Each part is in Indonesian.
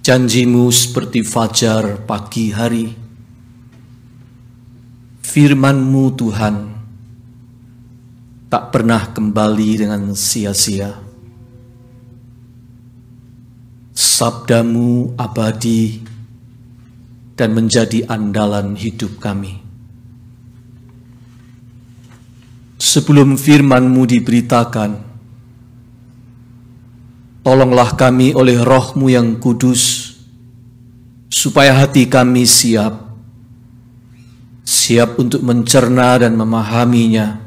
Janjimu seperti fajar pagi hari. Firman-Mu Tuhan tak pernah kembali dengan sia-sia. Sabda-Mu abadi dan menjadi andalan hidup kami. Sebelum firman-Mu diberitakan, tolonglah kami oleh Roh-Mu yang kudus, supaya hati kami siap untuk mencerna dan memahaminya,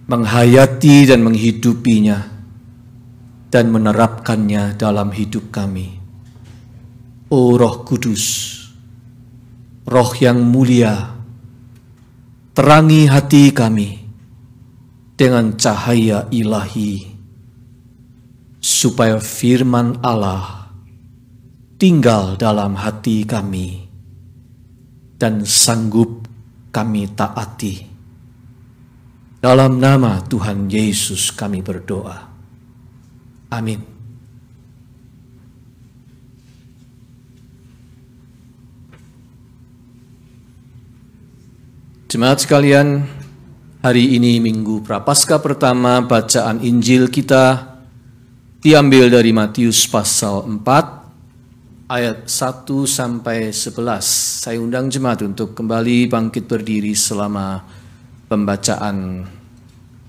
menghayati dan menghidupinya, dan menerapkannya dalam hidup kami. O Roh Kudus, Roh yang mulia, terangi hati kami dengan cahaya ilahi, supaya firman Allah tinggal dalam hati kami dan sanggup kami taati. Dalam nama Tuhan Yesus kami berdoa. Amin. Jemaat sekalian, hari ini Minggu Prapaskah pertama, bacaan Injil kita diambil dari Matius pasal 4 ayat 1 sampai 11. Saya undang jemaat untuk kembali bangkit berdiri selama pembacaan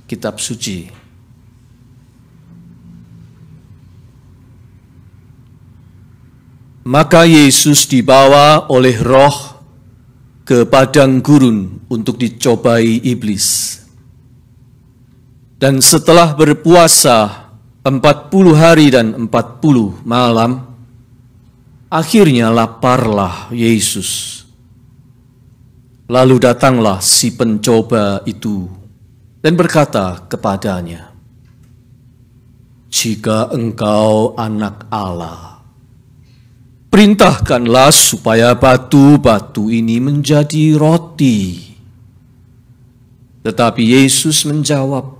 kitab suci. Maka Yesus dibawa oleh Roh ke padang gurun untuk dicobai iblis. Dan setelah berpuasa 40 hari dan 40 malam, akhirnya laparlah Yesus. Lalu datanglah si pencoba itu dan berkata kepadanya, "Jika engkau anak Allah, perintahkanlah supaya batu-batu ini menjadi roti." Tetapi Yesus menjawab,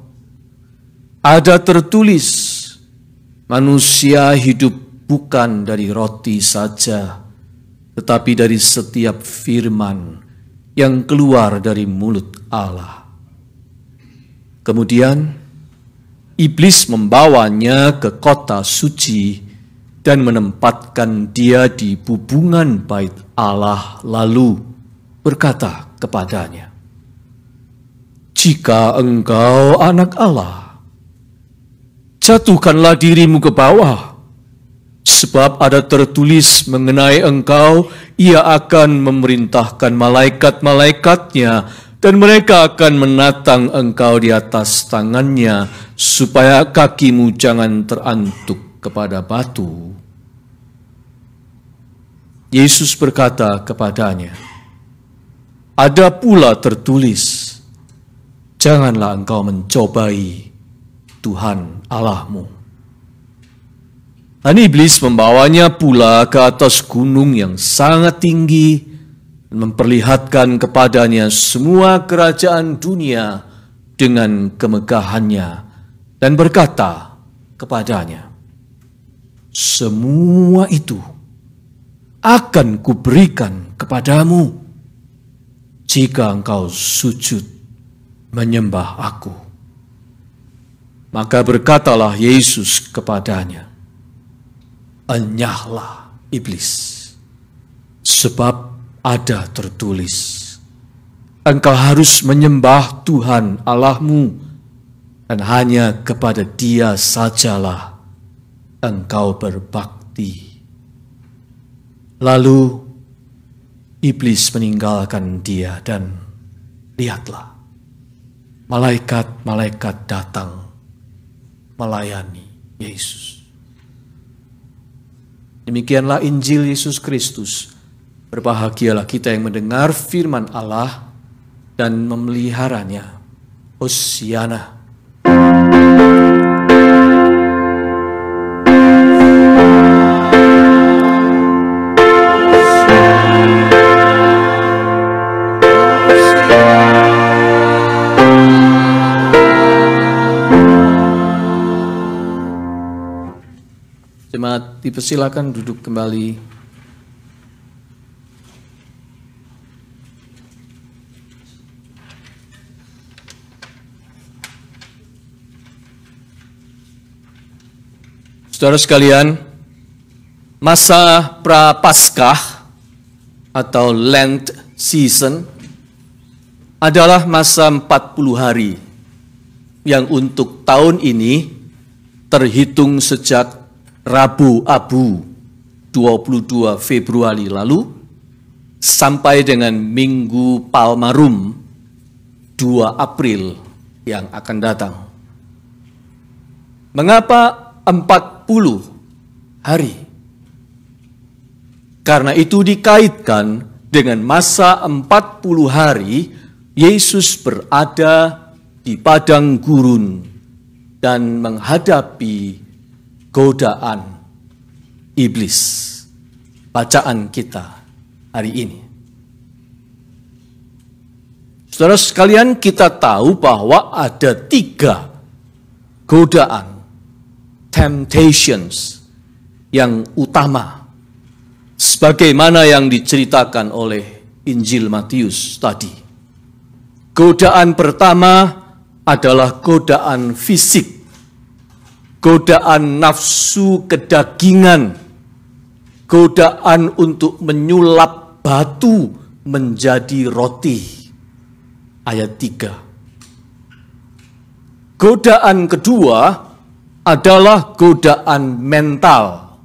"Ada tertulis, manusia hidup bukan dari roti saja, tetapi dari setiap firman yang keluar dari mulut Allah." Kemudian iblis membawanya ke kota suci dan menempatkan dia di bubungan bait Allah, lalu berkata kepadanya, "Jika engkau anak Allah, jatuhkanlah dirimu ke bawah, sebab ada tertulis mengenai engkau, ia akan memerintahkan malaikat-malaikatnya, dan mereka akan menatang engkau di atas tangannya, supaya kakimu jangan terantuk kepada batu." Yesus berkata kepadanya, "Ada pula tertulis, janganlah engkau mencobai Tuhan Allahmu." Dan iblis membawanya pula ke atas gunung yang sangat tinggi dan memperlihatkan kepadanya semua kerajaan dunia dengan kemegahannya, dan berkata kepadanya, "Semua itu akan kuberikan kepadamu jika engkau sujud menyembah aku." Maka berkatalah Yesus kepadanya, "Enyahlah iblis, sebab ada tertulis, engkau harus menyembah Tuhan Allahmu, dan hanya kepada Dia sajalah engkau berbakti." Lalu iblis meninggalkan dia, dan lihatlah, malaikat-malaikat datang melayani Yesus. Demikianlah Injil Yesus Kristus. Berbahagialah kita yang mendengar firman Allah dan memeliharanya. Hosiana. Jemaat dipersilakan duduk kembali. Saudara sekalian, masa Prapaskah atau Lent season adalah masa 40 hari yang untuk tahun ini terhitung sejak Rabu Abu 22 Februari lalu sampai dengan Minggu Palmarum 2 April yang akan datang. Mengapa 40 hari? Karena itu dikaitkan dengan masa 40 hari Yesus berada di padang gurun dan menghadapi godaan iblis. Bacaan kita hari ini. Saudara sekalian, kita tahu bahwa ada 3 godaan, temptations yang utama, sebagaimana yang diceritakan oleh Injil Matius tadi. Godaan pertama adalah godaan fisik, godaan nafsu kedagingan, godaan untuk menyulap batu menjadi roti. Ayat 3. Godaan kedua adalah godaan mental.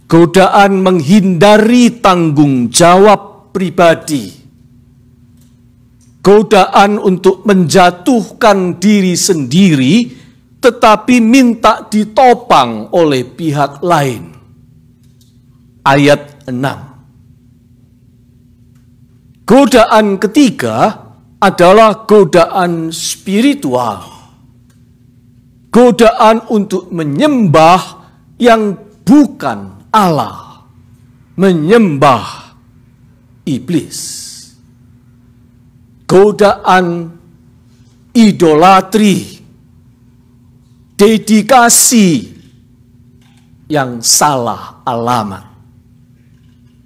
Godaan menghindari tanggung jawab pribadi. Godaan untuk menjatuhkan diri sendiri tetapi minta ditopang oleh pihak lain. Ayat 6. Godaan ketiga adalah godaan spiritual. Godaan untuk menyembah yang bukan Allah. Menyembah iblis. Godaan idolatri. Dedikasi yang salah alamat.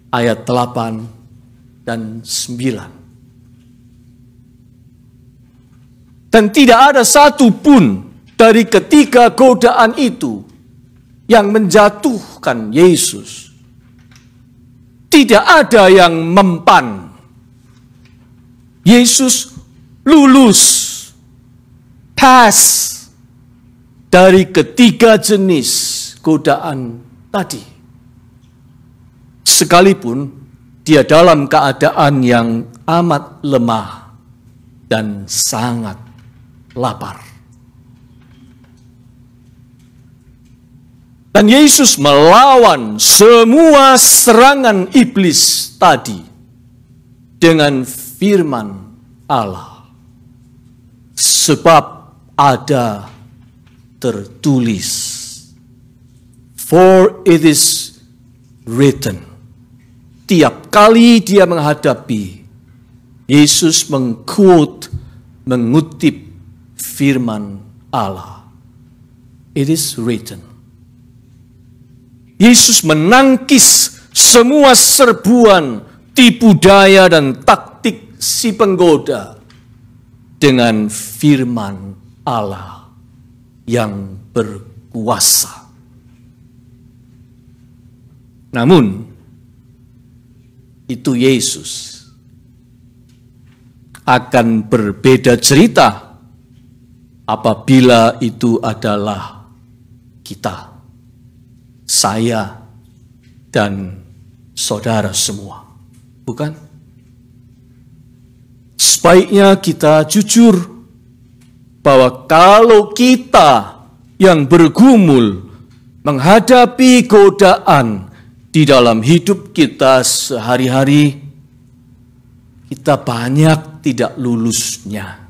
Ayat 8 dan 9. Dan tidak ada satupun dari ketiga godaan itu yang menjatuhkan Yesus. Tidak ada yang mempan. Yesus lulus, pass dari ketiga jenis godaan tadi. Sekalipun dia dalam keadaan yang amat lemah dan sangat lapar. Dan Yesus melawan semua serangan iblis tadi dengan firman Allah. Sebab ada tertulis, for it is written. Tiap kali dia menghadapi, Yesus mengutip firman Allah. It is written. Yesus menangkis semua serbuan, tipu daya dan taktik si penggoda dengan firman Allah yang berkuasa. Namun, itu Yesus. Akan berbeda cerita apabila itu adalah kita, saya, dan saudara semua. Bukan? Sebaiknya kita jujur bahwa kalau kita yang bergumul menghadapi godaan di dalam hidup kita sehari-hari, kita banyak tidak lulusnya.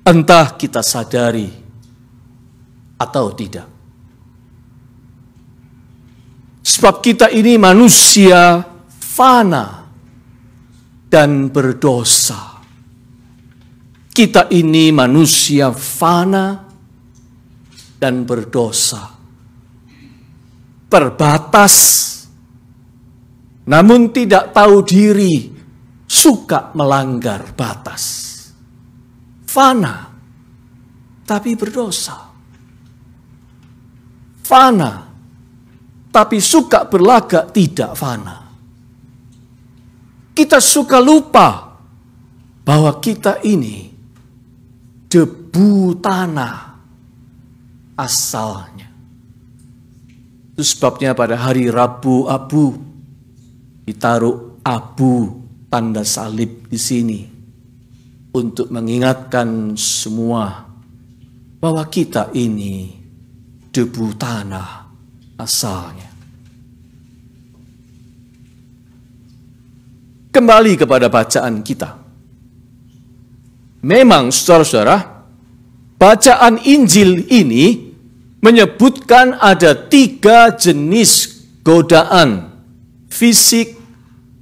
Entah kita sadari atau tidak. Sebab kita ini manusia fana dan berdosa. Kita ini manusia fana dan berdosa. Terbatas, namun tidak tahu diri, suka melanggar batas. Fana, tapi berdosa. Fana, tapi suka berlagak tidak fana. Kita suka lupa bahwa kita ini debu tanah asalnya. Itu sebabnya pada hari Rabu Abu ditaruh abu tanda salib di sini untuk mengingatkan semua bahwa kita ini debu tanah asalnya. Kembali kepada bacaan kita. Memang saudara-saudara, bacaan Injil ini menyebutkan ada 3 jenis godaan: fisik,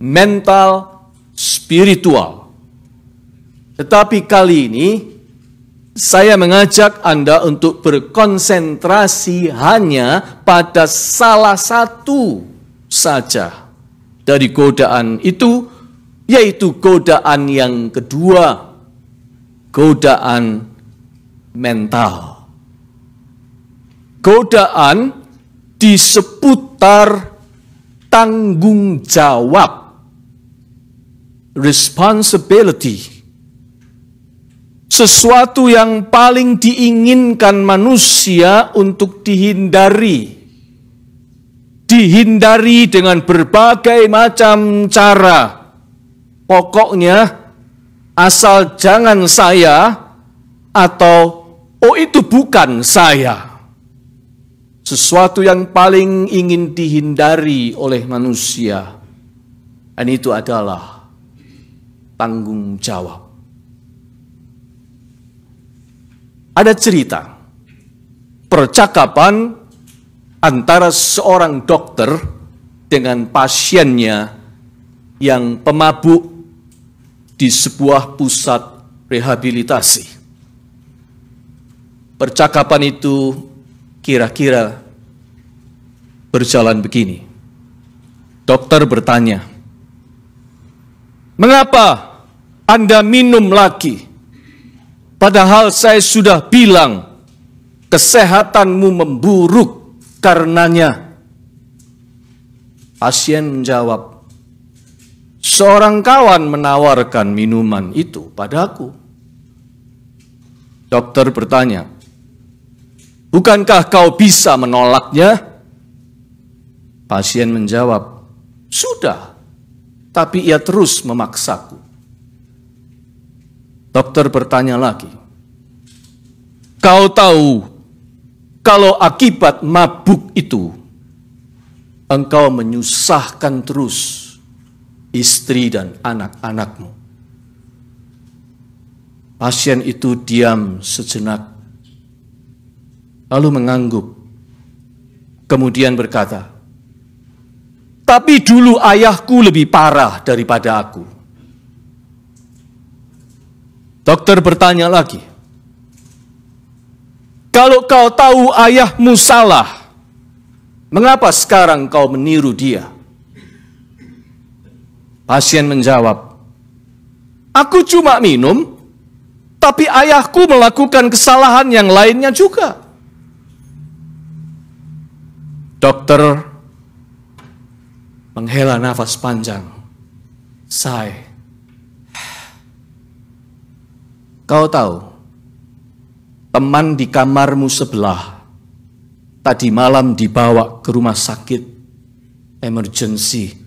mental, spiritual. Tetapi kali ini saya mengajak Anda untuk berkonsentrasi hanya pada salah satu saja dari godaan itu, yaitu godaan yang kedua, godaan mental. Godaan di seputar tanggung jawab, responsibility. Sesuatu yang paling diinginkan manusia untuk dihindari. Dihindari dengan berbagai macam cara. Pokoknya asal jangan saya, atau oh itu bukan saya. Sesuatu yang paling ingin dihindari oleh manusia, dan itu adalah tanggung jawab. Ada cerita percakapan antara seorang dokter dengan pasiennya yang pemabuk di sebuah pusat rehabilitasi. Percakapan itu kira-kira berjalan begini. Dokter bertanya, "Mengapa Anda minum lagi? Padahal saya sudah bilang kesehatanmu memburuk karenanya." Pasien menjawab, "Seorang kawan menawarkan minuman itu padaku." Dokter bertanya, "Bukankah kau bisa menolaknya?" Pasien menjawab, "Sudah, tapi ia terus memaksaku." Dokter bertanya lagi, "Kau tahu kalau akibat mabuk itu engkau menyusahkan terus istri dan anak-anakmu?" Pasien itu diam sejenak, lalu mengangguk, kemudian berkata, "Tapi dulu ayahku lebih parah daripada aku." Dokter bertanya lagi, "Kalau kau tahu ayahmu salah, mengapa sekarang kau meniru dia?" Pasien menjawab, "Aku cuma minum, tapi ayahku melakukan kesalahan yang lainnya juga." Dokter menghela nafas panjang, sigh. "Kau tahu, teman di kamarmu sebelah tadi malam dibawa ke rumah sakit emergency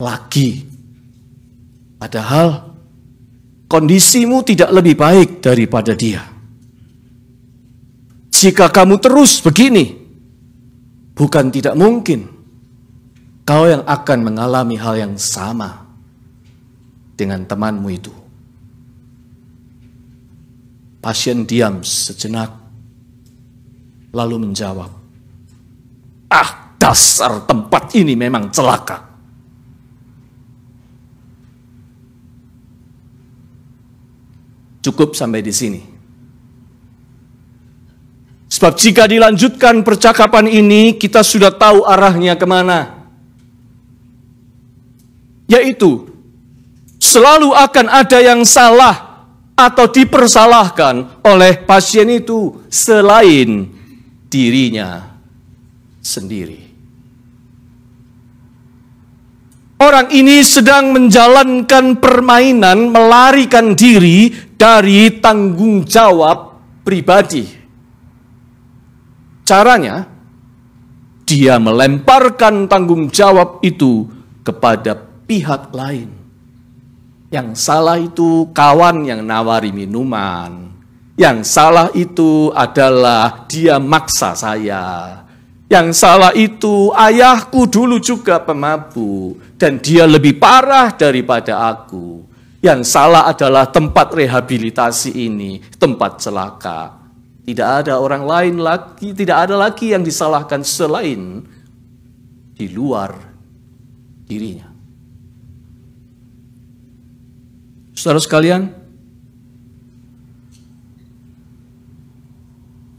lagi. Padahal kondisimu tidak lebih baik daripada dia. jika kamu terus begini, bukan tidak mungkin kau yang akan mengalami hal yang sama dengan temanmu itu. Pasien diam sejenak, lalu menjawab, "Ah, dasar tempat ini memang celaka." Cukup sampai di sini. Sebab jika dilanjutkan percakapan ini, kita sudah tahu arahnya kemana. Yaitu, selalu akan ada yang salah atau dipersalahkan oleh pasien itu selain dirinya sendiri. Orang ini sedang menjalankan permainan melarikan diri dari tanggung jawab pribadi. Caranya, dia melemparkan tanggung jawab itu kepada pihak lain. Yang salah itu kawan yang nawari minuman. Yang salah itu adalah dia maksa saya. Yang salah itu ayahku dulu juga pemabuk dan dia lebih parah daripada aku. Yang salah adalah tempat rehabilitasi ini, tempat celaka. Tidak ada orang lain lagi, tidak ada lagi yang disalahkan selain di luar dirinya. Saudara sekalian,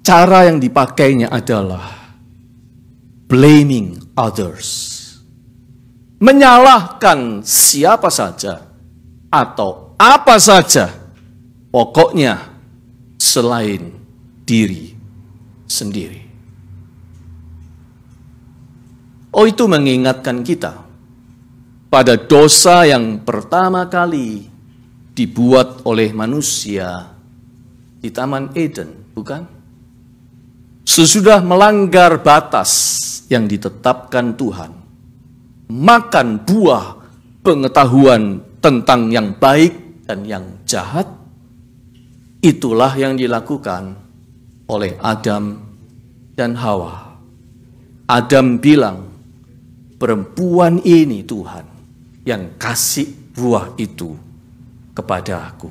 cara yang dipakainya adalah blaming others. Menyalahkan siapa saja atau apa saja, pokoknya selain diri sendiri. Oh, itu mengingatkan kita pada dosa yang pertama kali dibuat oleh manusia di Taman Eden, bukan? Sesudah melanggar batas yang ditetapkan Tuhan, makan buah pengetahuan tentang yang baik dan yang jahat, itulah yang dilakukan oleh Adam dan Hawa. Adam bilang, perempuan ini Tuhan yang kasih buah itu kepada aku.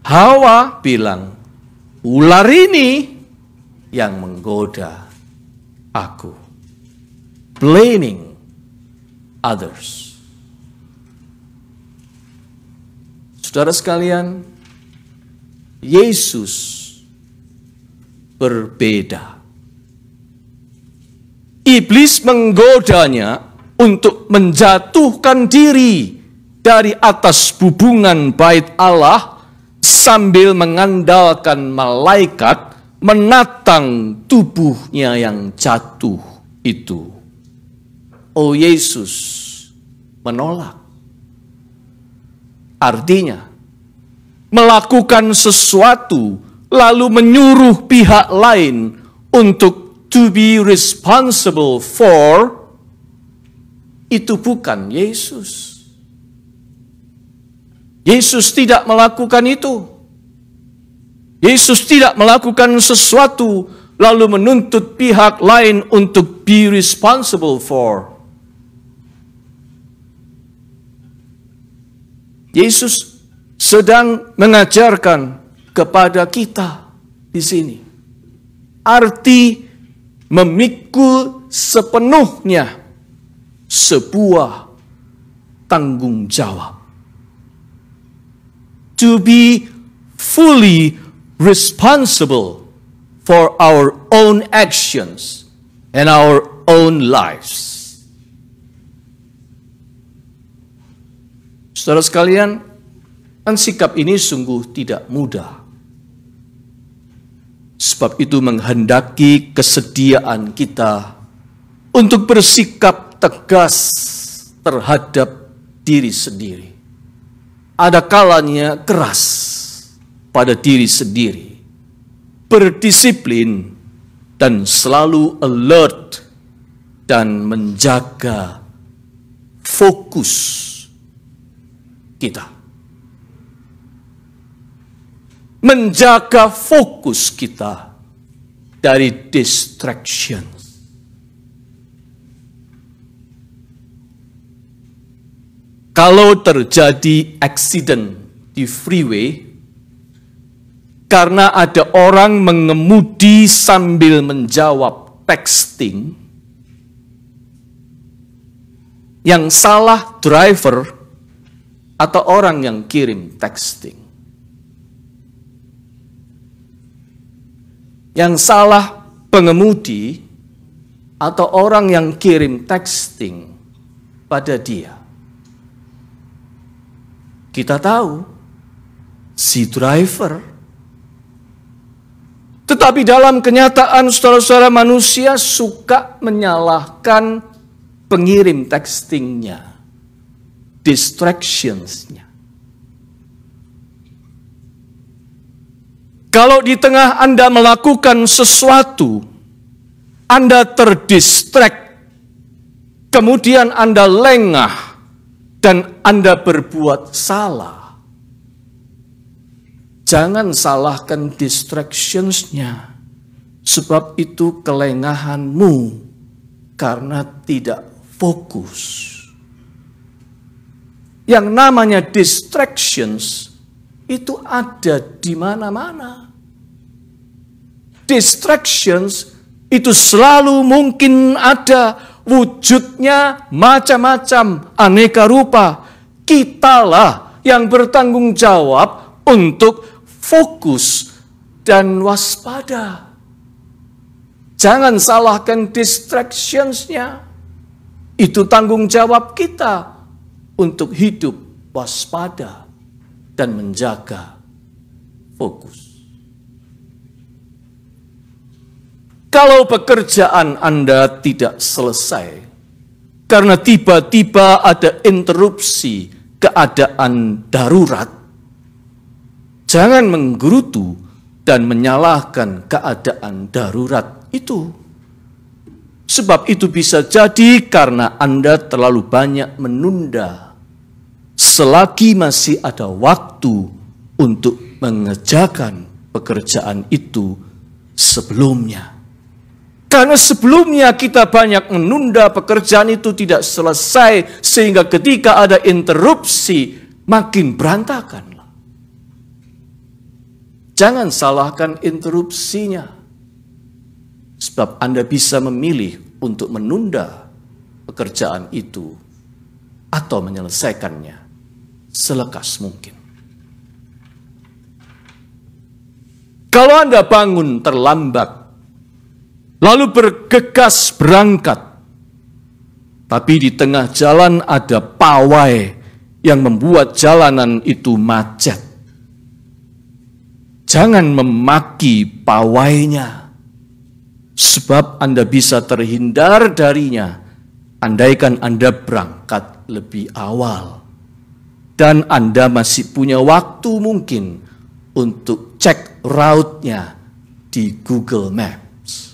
Hawa bilang, ular ini yang menggoda aku. Blaming others. Saudara sekalian, Yesus berbeda. Iblis menggodanya untuk menjatuhkan diri dari atas bubungan bait Allah sambil mengandalkan malaikat menatang tubuhnya yang jatuh itu. Oh, Yesus menolak. Artinya, melakukan sesuatu lalu menyuruh pihak lain untuk to be responsible for, itu bukan Yesus. Yesus tidak melakukan itu. Yesus tidak melakukan sesuatu lalu menuntut pihak lain untuk be responsible for. Yesus sedang mengajarkan kepada kita di sini arti memikul sepenuhnya sebuah tanggung jawab. To be fully responsible for our own actions and our own lives. Saudara sekalian, kan sikap ini sungguh tidak mudah. Sebab itu menghendaki kesediaan kita untuk bersikap tegas terhadap diri sendiri. Ada kalanya keras pada diri sendiri, berdisiplin dan selalu alert dan menjaga fokus kita. menjaga fokus kita dari distraction. Kalau terjadi accident di freeway, karena ada orang mengemudi sambil menjawab texting, yang salah driver atau orang yang kirim texting? Yang salah pengemudi atau orang yang kirim texting pada dia? Kita tahu si driver. Tetapi dalam kenyataan saudara-saudara, manusia suka menyalahkan pengirim textingnya, distractions-nya. Kalau di tengah Anda melakukan sesuatu, Anda terdistract, kemudian Anda lengah, dan Anda berbuat salah, jangan salahkan distractions-nya, sebab itu kelengahanmu karena tidak fokus. Yang namanya distractions itu ada di mana-mana. Distractions itu selalu mungkin ada, wujudnya macam-macam, aneka rupa. Kitalah yang bertanggung jawab untuk fokus dan waspada. Jangan salahkan distractions-nya. Itu tanggung jawab kita untuk hidup waspada dan menjaga fokus. Kalau pekerjaan Anda tidak selesai karena tiba-tiba ada interupsi keadaan darurat, jangan menggerutu dan menyalahkan keadaan darurat itu. Sebab itu bisa jadi karena Anda terlalu banyak menunda selagi masih ada waktu untuk mengerjakan pekerjaan itu sebelumnya. Karena sebelumnya kita banyak menunda pekerjaan itu tidak selesai, sehingga ketika ada interupsi makin berantakan. Jangan salahkan interupsinya, sebab Anda bisa memilih untuk menunda pekerjaan itu atau menyelesaikannya selekas mungkin. Kalau Anda bangun terlambat, lalu bergegas berangkat, tapi di tengah jalan ada pawai yang membuat jalanan itu macet, jangan memaki pawainya, sebab Anda bisa terhindar darinya andaikan Anda berangkat lebih awal. Dan Anda masih punya waktu mungkin untuk cek route-nya di Google Maps.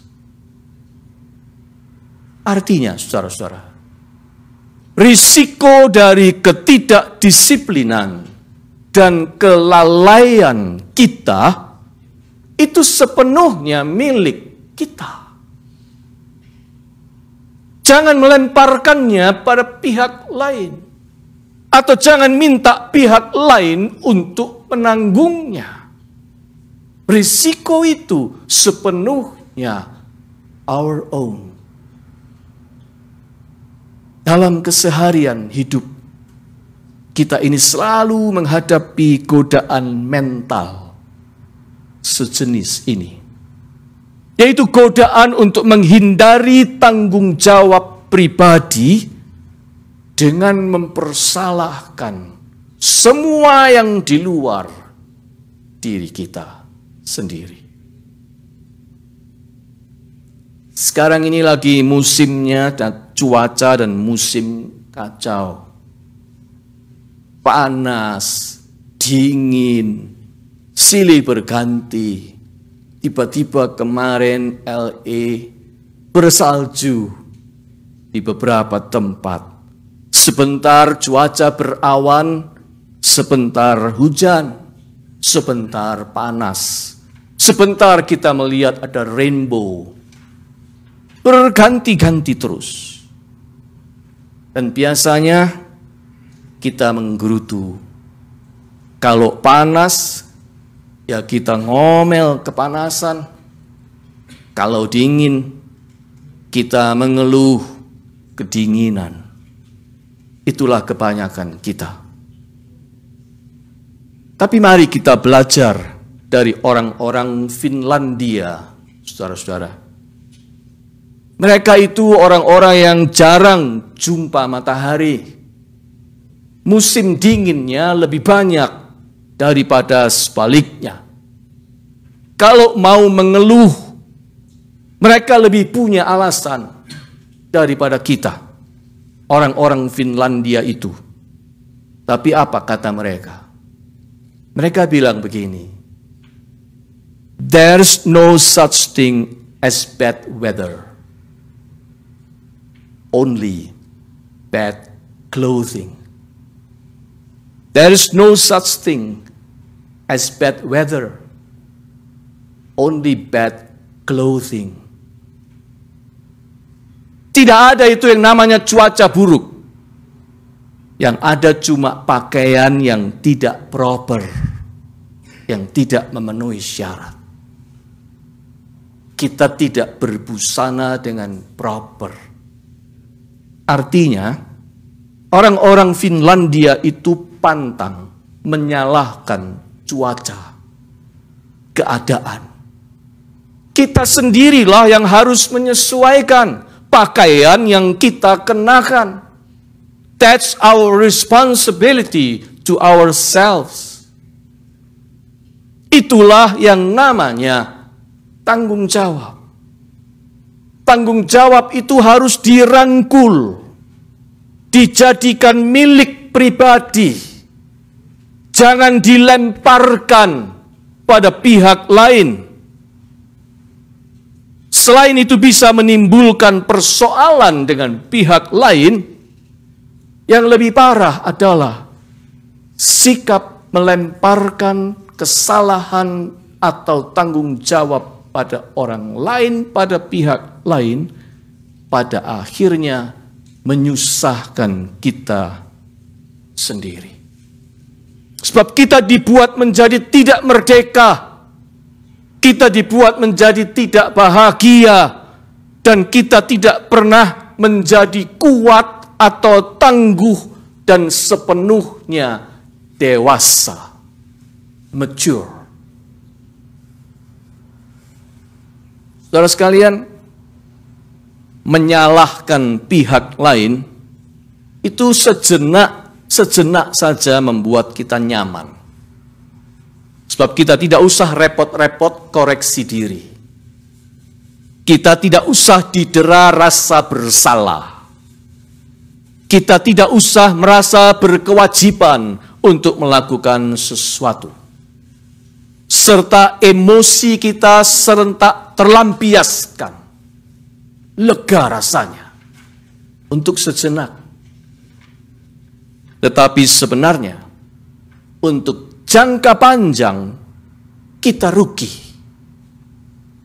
Artinya, saudara-saudara, risiko dari ketidakdisiplinan dan kelalaian kita itu sepenuhnya milik kita. Jangan melemparkannya pada pihak lain, atau jangan minta pihak lain untuk menanggungnya. Risiko itu sepenuhnya our own. Dalam keseharian hidup, kita ini selalu menghadapi godaan mental sejenis ini. Yaitu godaan untuk menghindari tanggung jawab pribadi dengan mempersalahkan semua yang di luar diri kita sendiri. Sekarang ini lagi musimnya dan cuaca dan musim kacau. Panas, dingin, silih berganti. Tiba-tiba kemarin LA bersalju di beberapa tempat. Sebentar cuaca berawan, sebentar hujan. sebentar panas, sebentar kita melihat ada rainbow, berganti-ganti terus. Dan biasanya kita menggerutu. Kalau panas, ya kita ngomel kepanasan. Kalau dingin, kita mengeluh kedinginan. Itulah kebanyakan kita. Tapi mari kita belajar dari orang-orang Finlandia, saudara-saudara. Mereka itu orang-orang yang jarang jumpa matahari. Musim dinginnya lebih banyak daripada sebaliknya. Kalau mau mengeluh, mereka lebih punya alasan daripada kita, orang-orang Finlandia itu. Tapi apa kata mereka? Mereka bilang begini, "There's no such thing as bad weather, only bad clothing." There is no such thing as bad weather, only bad clothing. Tidak ada itu yang namanya cuaca buruk. Yang ada cuma pakaian yang tidak proper, yang tidak memenuhi syarat. Kita tidak berbusana dengan proper. Artinya, orang-orang Finlandia itu pantang menyalahkan cuaca, keadaan. Kita sendirilah yang harus menyesuaikan pakaian yang kita kenakan. That's our responsibility to ourselves. Itulah yang namanya tanggung jawab. Tanggung jawab itu harus dirangkul, dijadikan milik pribadi. Jangan dilemparkan pada pihak lain. Selain itu bisa menimbulkan persoalan dengan pihak lain. Yang lebih parah adalah sikap melemparkan kesalahan atau tanggung jawab pada orang lain, pada pihak lain, pada akhirnya menyusahkan kita sendiri. Sebab kita dibuat menjadi tidak merdeka, kita dibuat menjadi tidak bahagia, dan kita tidak pernah menjadi kuat atau tangguh dan sepenuhnya dewasa, mature. Saudara sekalian, menyalahkan pihak lain itu sejenak saja membuat kita nyaman. Sebab kita tidak usah repot-repot koreksi diri. Kita tidak usah didera rasa bersalah. Kita tidak usah merasa berkewajiban untuk melakukan sesuatu. Serta emosi kita serentak terlampiaskan. Lega rasanya untuk sejenak. Tetapi sebenarnya untuk jangka panjang kita rugi.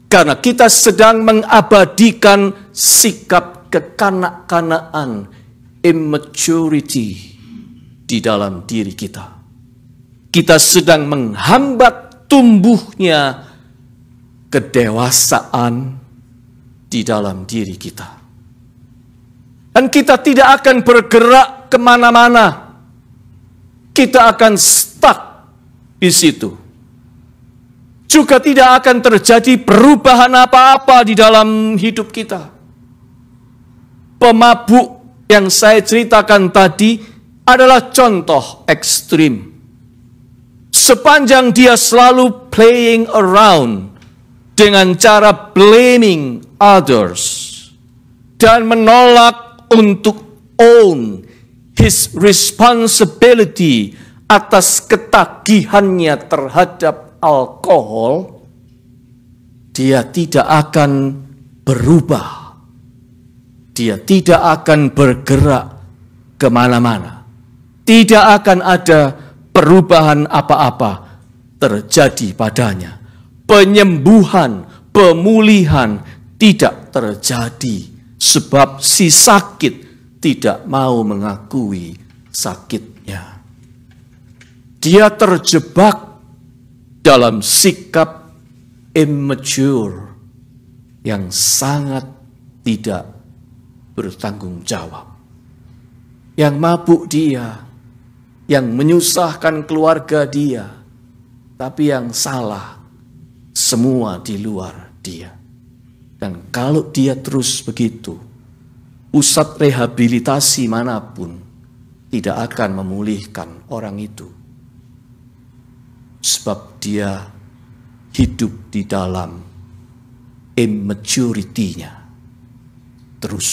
Karena kita sedang mengabadikan sikap kekanak-kanakan, immaturity di dalam diri kita. Kita sedang menghambat tumbuhnya kedewasaan di dalam diri kita. Dan kita tidak akan bergerak kemana-mana. Kita akan stuck di situ. Juga tidak akan terjadi perubahan apa-apa di dalam hidup kita. Pemabuk yang saya ceritakan tadi adalah contoh ekstrim. Sepanjang dia selalu playing around dengan cara blaming others dan menolak untuk own his responsibility atas ketagihannya terhadap alkohol, dia tidak akan berubah. Dia tidak akan bergerak kemana-mana. Tidak akan ada perubahan apa-apa. terjadi padanya. Penyembuhan, pemulihan tidak terjadi sebab si sakit tidak mau mengakui sakitnya. Dia terjebak dalam sikap immature yang sangat tidak bertanggung jawab. Yang mabuk dia, yang menyusahkan keluarga dia, tapi yang salah semua di luar dia. Dan kalau dia terus begitu, pusat rehabilitasi manapun tidak akan memulihkan orang itu. Sebab dia hidup di dalam immaturity-nya terus.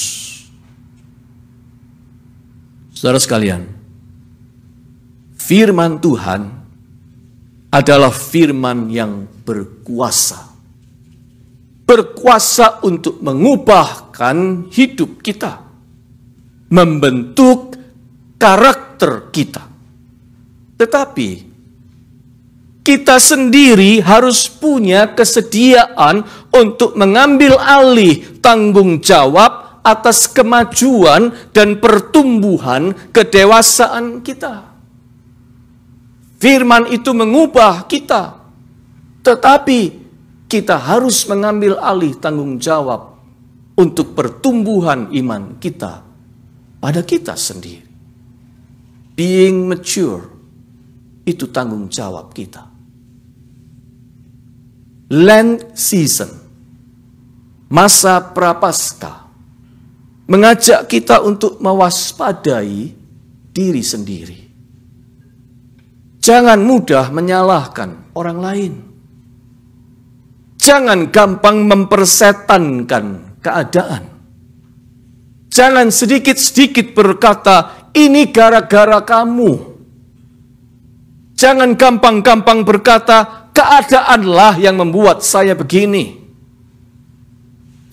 Saudara sekalian, firman Tuhan adalah firman yang berkuasa. Berkuasa untuk mengubahkan hidup kita, membentuk karakter kita. Tetapi kita sendiri harus punya kesediaan untuk mengambil alih tanggung jawab atas kemajuan dan pertumbuhan kedewasaan kita. Firman itu mengubah kita, tetapi kita harus mengambil alih tanggung jawab untuk pertumbuhan iman kita pada kita sendiri. Being mature, itu tanggung jawab kita. Lent season, masa prapaskah, mengajak kita untuk mewaspadai diri sendiri. Jangan mudah menyalahkan orang lain. Jangan gampang mempersetankan keadaan. Jangan sedikit-sedikit berkata, ini gara-gara kamu. Jangan gampang-gampang berkata, keadaanlah yang membuat saya begini.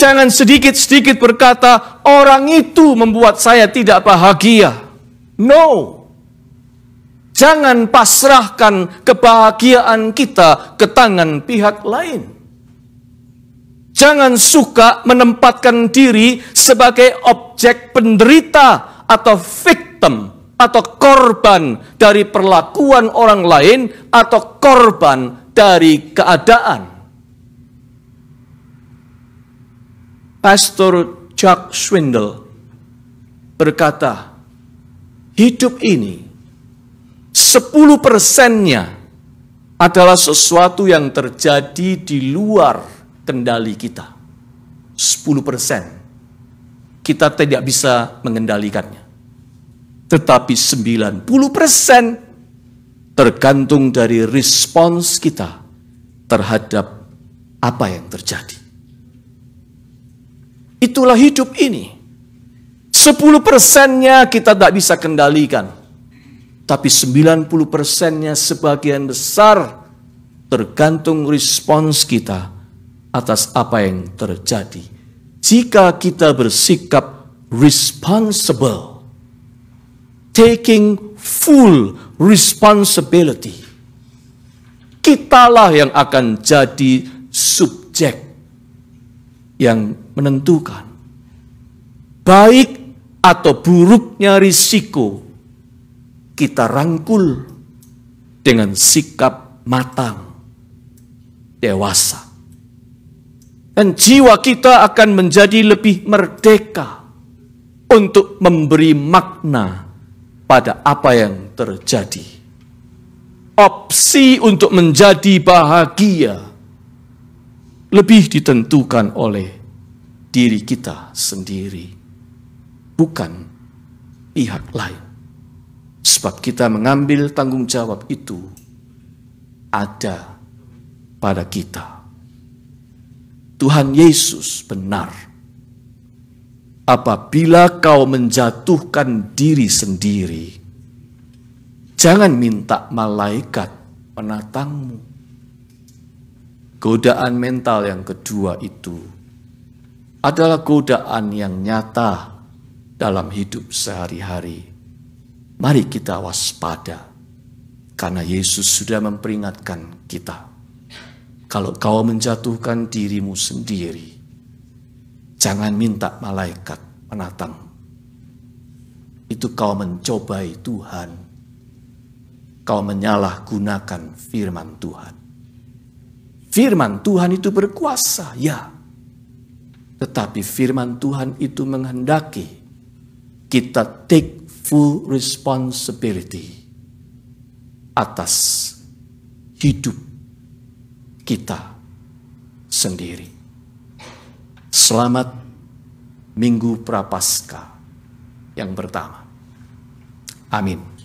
Jangan sedikit-sedikit berkata, orang itu membuat saya tidak bahagia. No. Jangan pasrahkan kebahagiaan kita ke tangan pihak lain. Jangan suka menempatkan diri sebagai objek penderita atau victim atau korban dari perlakuan orang lain atau korban dari keadaan. Pastor Chuck Swindoll berkata, hidup ini 10%-nya adalah sesuatu yang terjadi di luar kendali kita. 10% kita tidak bisa mengendalikannya. Tetapi 90% tergantung dari respons kita terhadap apa yang terjadi. Itulah hidup ini. 10%-nya kita tidak bisa kendalikan. Tapi 90%-nya sebagian besar tergantung respons kita atas apa yang terjadi. Jika kita bersikap responsible, taking full responsibility, kitalah yang akan jadi subjek yang menentukan baik atau buruknya risiko. Kita rangkul dengan sikap matang, dewasa. Dan jiwa kita akan menjadi lebih merdeka untuk memberi makna pada apa yang terjadi. Opsi untuk menjadi bahagia lebih ditentukan oleh diri kita sendiri, bukan pihak lain. Sebab kita mengambil tanggung jawab itu ada pada kita. Tuhan Yesus benar. Apabila kau menjatuhkan diri sendiri, jangan minta malaikat menatangmu. Godaan mental yang kedua itu adalah godaan yang nyata dalam hidup sehari-hari. Mari kita waspada. Karena Yesus sudah memperingatkan kita, kalau kau menjatuhkan dirimu sendiri, jangan minta malaikat menatang. Itu kau mencobai Tuhan. Kau menyalahgunakan firman Tuhan. Firman Tuhan itu berkuasa, ya. Tetapi firman Tuhan itu menghendaki kita take full responsibility atas hidup kita sendiri. Selamat Minggu Prapaskah yang pertama. Amin.